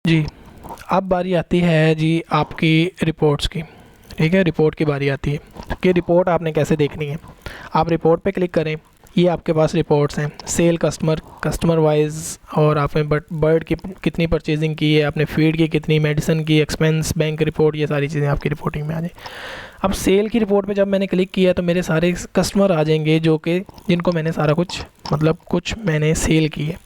जी, अब बारी आती है जी आपकी रिपोर्ट्स की। ठीक है, रिपोर्ट की बारी आती है कि रिपोर्ट आपने कैसे देखनी है। आप रिपोर्ट पे क्लिक करें, ये आपके पास रिपोर्ट्स हैं, सेल, कस्टमर, कस्टमर वाइज, और आपने बर्ड की कितनी परचेजिंग की है, आपने फीड की कितनी, मेडिसिन की, एक्सपेंस, बैंक रिपोर्ट, ये सारी चीज़ें आपकी रिपोर्टिंग में आ जाए। अब सेल की रिपोर्ट पे जब मैंने क्लिक किया तो मेरे सारे कस्टमर आ जाएंगे जो कि जिनको मैंने सारा कुछ मतलब कुछ मैंने सेल की है।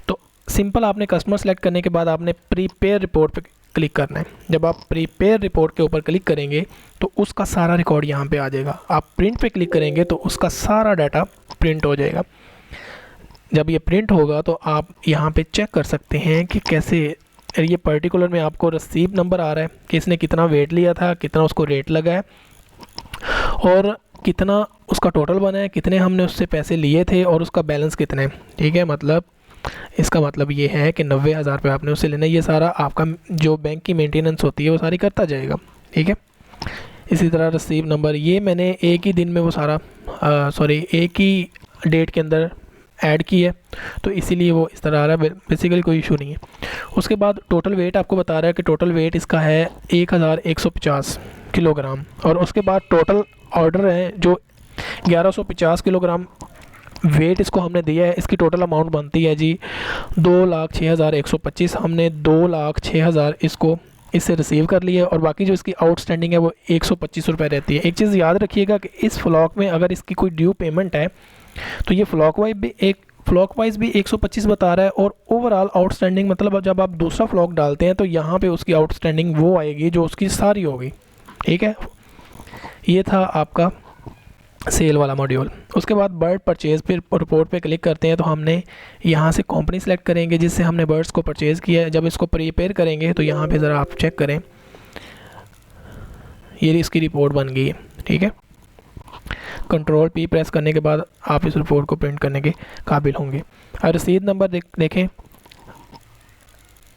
तो सिंपल आपने कस्टमर सेलेक्ट करने के बाद आपने प्रीपेयर रिपोर्ट पे क्लिक करना है। जब आप प्रीपेयर रिपोर्ट के ऊपर क्लिक करेंगे तो उसका सारा रिकॉर्ड यहाँ पे आ जाएगा। आप प्रिंट पे क्लिक करेंगे तो उसका सारा डाटा प्रिंट हो जाएगा। जब ये प्रिंट होगा तो आप यहाँ पे चेक कर सकते हैं कि कैसे ये पर्टिकुलर में आपको रसीद नंबर आ रहा है कि इसने कितना वेट लिया था, कितना उसको रेट लगा है, और कितना उसका टोटल बना है, कितने हमने उससे पैसे लिए थे और उसका बैलेंस कितना है। ठीक है, मतलब इसका मतलब ये है कि 90,000 रुपये आपने उससे लेना है। ये सारा आपका जो बैंक की मेंटेनेंस होती है वो सारी करता जाएगा। ठीक है, इसी तरह रसीद नंबर ये मैंने एक ही दिन में वो सारा एक ही डेट के अंदर ऐड की है, तो इसीलिए वो इस तरह आ रहा है। बेसिकली कोई इशू नहीं है। उसके बाद टोटल वेट आपको बता रहा है कि टोटल वेट इसका है 1150 किलोग्राम, और उसके बाद टोटल ऑर्डर है जो 1150 किलोग्राम वेट इसको हमने दिया है। इसकी टोटल अमाउंट बनती है जी 2,06,125। हमने 2,06,000 इसको इससे रिसीव कर लिया, और बाकी जो इसकी आउटस्टैंडिंग है वो 125 रुपये रहती है। एक चीज़ याद रखिएगा कि इस फ्लॉक में अगर इसकी कोई ड्यू पेमेंट है तो ये फ्लॉक वाइज भी 125 बता रहा है, और ओवरऑल आउटस्टैंडिंग मतलब जब आप दूसरा फ्लॉक डालते हैं तो यहाँ पे उसकी आउटस्टैंडिंग वो आएगी जो उसकी सारी होगी। ठीक है, ये था आपका सेल वाला मॉड्यूल। उसके बाद बर्ड परचेज पे रिपोर्ट पे क्लिक करते हैं तो हमने यहाँ से कंपनी सेलेक्ट करेंगे जिससे हमने बर्ड्स को परचेज़ किया है। जब इसको प्रीपेयर करेंगे तो यहाँ पे ज़रा आप चेक करें, ये इसकी रिपोर्ट बन गई है। ठीक है, कंट्रोल P प्रेस करने के बाद आप इस रिपोर्ट को प्रिंट करने के काबिल होंगे। और रसीद नंबर देखें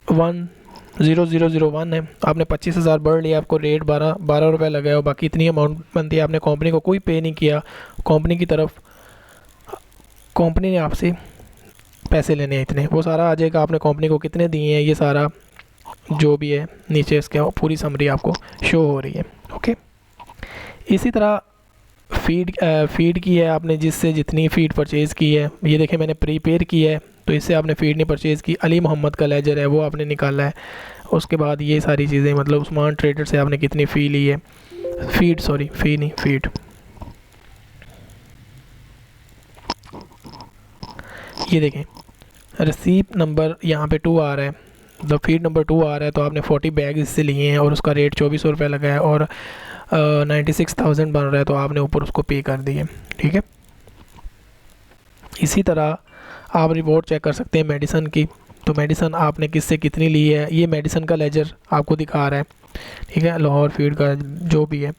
10001 है। आपने 25,000 बर्ड लिया, आपको रेट 12 रुपये लगा है, और बाकी इतनी अमाउंट बनती है। आपने कंपनी को कोई पे नहीं किया, कंपनी की तरफ कंपनी ने आपसे पैसे लेने हैं इतने, वो सारा आ जाएगा। आपने कंपनी को कितने दिए हैं ये सारा जो भी है नीचे इसके पूरी समरी आपको शो हो रही है। ओके, इसी तरह फीड की है आपने, जिससे जितनी फ़ीड परचेज़ की है, ये देखें मैंने प्रीपेयर की है तो इससे आपने फ़ीड नहीं परचेज़ की। अली मोहम्मद का लेजर है वो आपने निकाला है। उसके बाद ये सारी चीज़ें मतलब उस्मान ट्रेडर से आपने कितनी फ़ी ली है, फीड। ये देखें रिसीप्ट नंबर यहाँ पे 2 आ रहा है, द फीड नंबर 2 आ रहा है, तो आपने 40 बैग इससे लिए हैं और उसका रेट 2400 रुपये लगा है, और 96,000 बन रहा है तो आपने ऊपर उसको पे कर दिए। ठीक है, इसी तरह आप रिपोर्ट चेक कर सकते हैं मेडिसन की। तो मेडिसन आपने किससे कितनी ली है, ये मेडिसन का लेजर आपको दिखा रहा है। ठीक है, लाहौर फीड का जो भी है।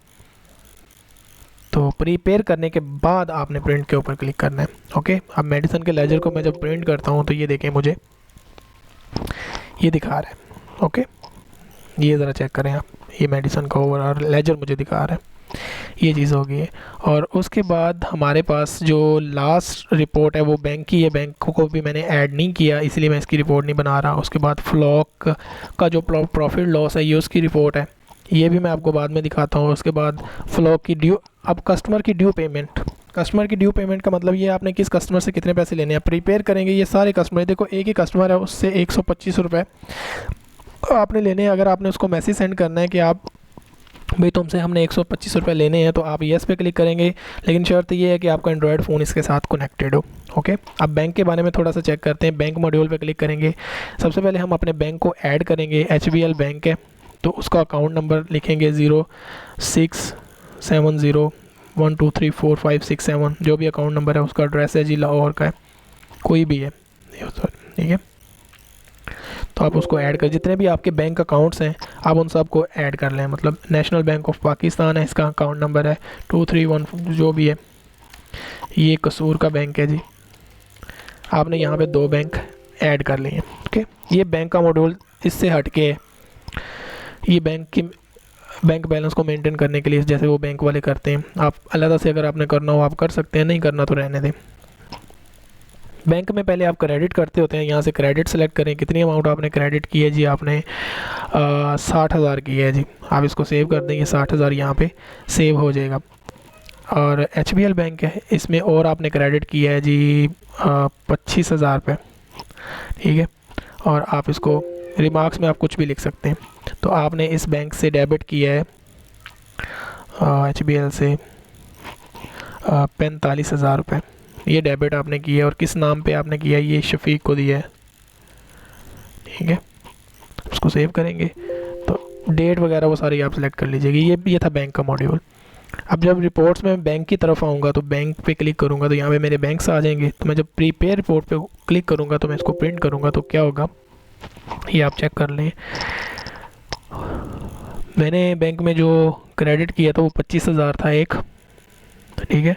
तो प्रीपेयर करने के बाद आपने प्रिंट के ऊपर क्लिक करना है। ओके, अब मेडिसन के लेजर को मैं जब प्रिंट करता हूँ तो ये देखें मुझे ये दिखा रहा है। ओके, ये ज़रा चेक करें आप, ये मेडिसन का ओवरऑल लेजर मुझे दिखा रहा है। ये चीज़ हो गई है। और उसके बाद हमारे पास जो लास्ट रिपोर्ट है वो बैंक की है। बैंक को भी मैंने ऐड नहीं किया इसलिए मैं इसकी रिपोर्ट नहीं बना रहा। उसके बाद फ्लॉक का जो प्रॉफिट लॉस है ये उसकी रिपोर्ट है, ये भी मैं आपको बाद में दिखाता हूँ। उसके बाद फ्लॉक की ड्यू, अब कस्टमर की ड्यू पेमेंट का मतलब ये आपने किस कस्टमर से कितने पैसे लेने हैं। प्रीपेयर करेंगे ये सारे कस्टमर, देखो एक ही कस्टमर है उससे 125 रुपये आपने लेने हैं। अगर आपने उसको मैसेज सेंड करना है कि आप भाई तुमसे हमने 125 रुपये लेने हैं तो आप येस पे क्लिक करेंगे, लेकिन शर्त ये है कि आपका एंड्रॉयड फ़ोन इसके साथ कनेक्टेड हो। ओके, अब बैंक के बारे में थोड़ा सा चेक करते हैं। बैंक मॉड्यूल पे क्लिक करेंगे। सबसे पहले हम अपने बैंक को ऐड करेंगे। HBL बैंक है तो उसका अकाउंट नंबर लिखेंगे 0670123456 जो भी अकाउंट नंबर है। उसका एड्रेस है जी लाहौर का है, कोई भी है। ठीक है, तो आप उसको ऐड कर, जितने भी आपके बैंक अकाउंट्स हैं आप उन सब को ऐड कर लें। मतलब नेशनल बैंक ऑफ पाकिस्तान है, इसका अकाउंट नंबर है 231 जो भी है। ये कसूर का बैंक है जी, आपने यहाँ पे 2 बैंक ऐड कर लिए हैं। ओके, ये बैंक का मॉड्यूल इससे हट के ये बैंक बैलेंस को मेंटेन करने के लिए जैसे वो बैंक वाले करते हैं, आप अलग से अगर आपने करना हो आप कर सकते हैं, नहीं करना तो रहने दें। बैंक में पहले आप क्रेडिट करते होते हैं, यहाँ से क्रेडिट सेलेक्ट करें, कितनी अमाउंट आपने क्रेडिट की है जी, आपने 60,000 की है जी, आप इसको सेव कर देंगे, 60,000 यहाँ पे सेव हो जाएगा। और HBL बैंक है, इसमें और आपने क्रेडिट किया है जी 25,000 रुपये, ठीक है। और आप इसको रिमार्क्स में आप कुछ भी लिख सकते हैं। तो आपने इस बैंक से डेबिट किया है HBL से 45,000 रुपये, ये डेबिट आपने किया है। और किस नाम पे आपने किया है, ये शफीक को दिया है, ठीक है। उसको सेव करेंगे तो डेट वगैरह वो सारी आप सेलेक्ट कर लीजिएगा। ये था बैंक का मॉड्यूल। अब जब रिपोर्ट्स में बैंक की तरफ आऊँगा तो बैंक पे क्लिक करूँगा तो यहाँ पे मेरे बैंक्स आ जाएंगे। तो मैं जब प्रीपेयर रिपोर्ट पे क्लिक करूँगा तो मैं इसको प्रिंट करूँगा तो क्या होगा, ये आप चेक कर लें। मैंने बैंक में जो क्रेडिट किया था वो 25,000 था एक, ठीक है,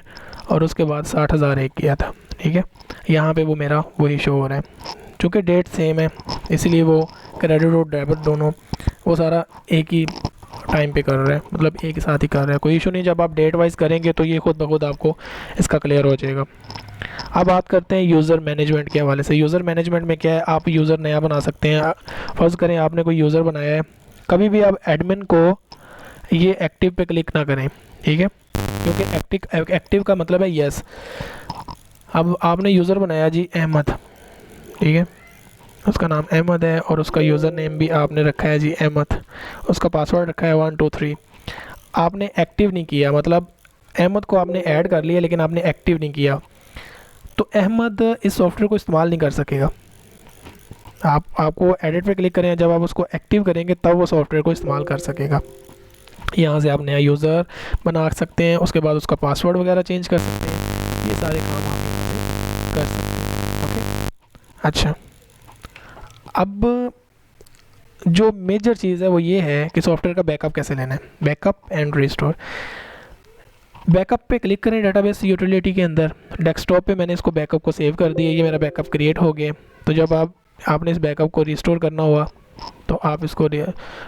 और उसके बाद 60,000 एक किया था, ठीक है। यहाँ पे वो मेरा वही शो हो रहा है, चूँकि डेट सेम है इसलिए वो क्रेडिट और डेबिट दोनों वो सारा एक ही टाइम पे कर रहे हैं, मतलब एक ही साथ ही कर रहे हैं, कोई इशू नहीं। जब आप डेट वाइज करेंगे तो ये खुद ब खुद आपको इसका क्लियर हो जाएगा। अब बात करते हैं यूज़र मैनेजमेंट के हवाले से। यूज़र मैनेजमेंट में क्या है, आप यूज़र नया बना सकते हैं। फ़र्ज़ करें आपने कोई यूज़र बनाया है, कभी भी आप एडमिन को ये एक्टिव पे क्लिक ना करें, ठीक है, क्योंकि एक्टिव का मतलब है यस। अब आपने यूज़र बनाया जी अहमद, ठीक है, उसका नाम अहमद है और उसका यूज़र नेम भी आपने रखा है जी अहमद, उसका पासवर्ड रखा है 1 2 3। आपने एक्टिव नहीं किया, मतलब अहमद को आपने ऐड कर लिया लेकिन आपने एक्टिव नहीं किया, तो अहमद इस सॉफ्टवेयर को इस्तेमाल नहीं कर सकेगा। आपको एडिट पे क्लिक करें, जब आप उसको एक्टिव करेंगे तब वो सॉफ्टवेयर को इस्तेमाल कर सकेगा। यहाँ से आप नया यूज़र बना सकते हैं, उसके बाद उसका पासवर्ड वगैरह चेंज कर सकते हैं, ये सारे काम आप यहाँ से कर सकते हैं। ओके, अच्छा, अब जो मेजर चीज़ है वो ये है कि सॉफ्टवेयर का बैकअप कैसे लेना है। Backup and restore. बैकअप पे क्लिक करें डेटाबेस यूटिलिटी के अंदर, डेस्कटॉप पे मैंने इसको बैकअप को सेव कर दिया, ये मेरा बैकअप क्रिएट हो गया। तो जब आपने इस बैकअप को रिस्टोर करना हुआ तो आप इसको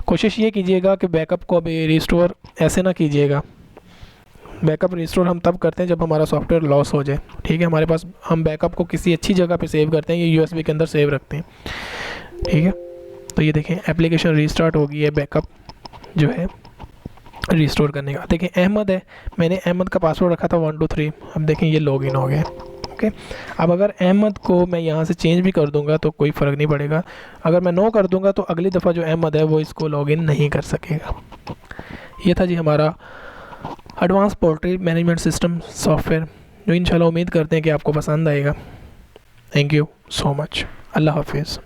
कोशिश ये कीजिएगा कि बैकअप को अभी रिस्टोर ऐसे ना कीजिएगा। बैकअप रिस्टोर हम तब करते हैं जब हमारा सॉफ्टवेयर लॉस हो जाए, ठीक है। हमारे पास हम बैकअप को किसी अच्छी जगह पे सेव करते हैं, ये USB के अंदर सेव रखते हैं, ठीक है। तो ये देखें एप्लीकेशन रीस्टार्ट हो गई है, बैकअप जो है रिस्टोर करने का। देखें अहमद है, मैंने अहमद का पासवर्ड रखा था 1 2 3, अब देखें ये लॉगिन हो गया। ओके, अब अगर अहमद को मैं यहाँ से चेंज भी कर दूंगा तो कोई फ़र्क नहीं पड़ेगा, अगर मैं नो कर दूंगा तो अगली दफ़ा जो अहमद है वो इसको लॉगिन नहीं कर सकेगा। ये था जी हमारा advance poultry management system software, जो इंशाल्लाह उम्मीद करते हैं कि आपको पसंद आएगा। थैंक यू सो मच, अल्लाह हाफिज़।